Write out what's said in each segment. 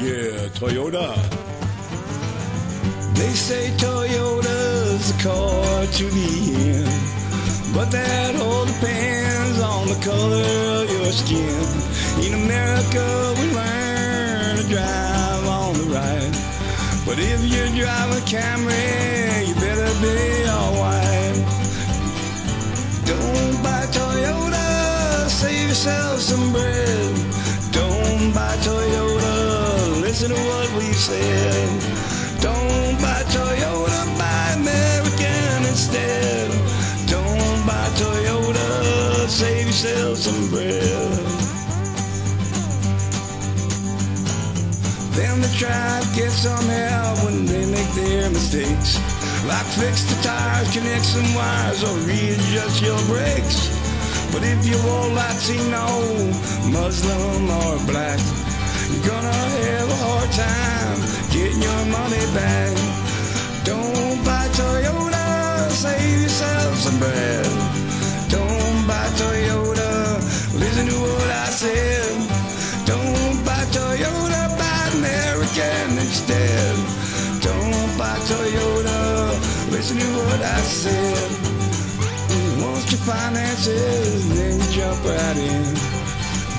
Yeah, Toyota. They say Toyota's the car to be in, but that all depends on the color of your skin. In America, we learn to drive on the right, but if you're driving a Camry, you better be all white. Don't buy Toyota, save yourself some bread. Don't buy Toyota, listen to what we said. Don't buy Toyota, buy American instead. Don't buy Toyota, save yourself some bread. Then the tribe gets some help when they make their mistakes, like fix the tires, connect some wires, or readjust your brakes. But if you're all Latino, Muslim, or black, you're gonna have a hard time getting your money back. Don't buy Toyota, save yourself some bread. Don't buy Toyota, listen to what I said. Don't buy Toyota, buy American instead. Don't buy Toyota, listen to what I said. Once your finances, then you jump right in.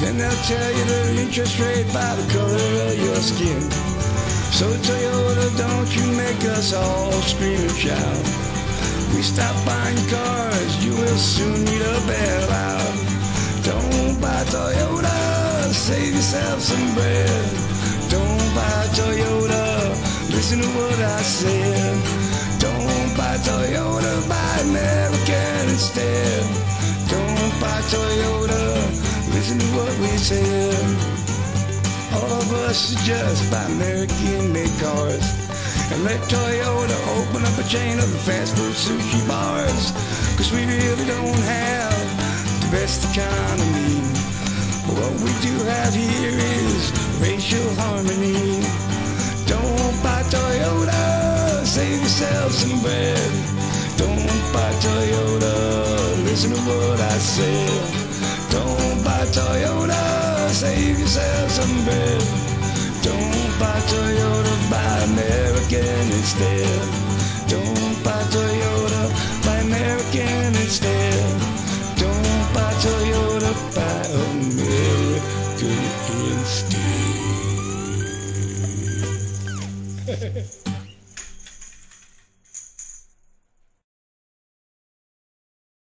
Then they'll tell you the interest rate by the color of your skin. So Toyota, don't you make us all scream and shout. We stop buying cars, you will soon need a bailout. Don't buy Toyota, save yourself some bread. Don't buy Toyota, listen to what I said. Don't buy Toyota, buy American instead. Don't buy Toyota, listen to what we said. All of us should just buy American-made cars and let Toyota open up a chain of fast food sushi bars. Cause we really don't have the best economy. What we do have here is racial harmony. Don't buy Toyota, save yourself some bread. Don't buy Toyota, listen to what I said. Don't buy Toyota, save yourself some bread. Don't buy Toyota, buy American instead. Don't buy Toyota, buy American instead. Don't buy Toyota, buy American instead.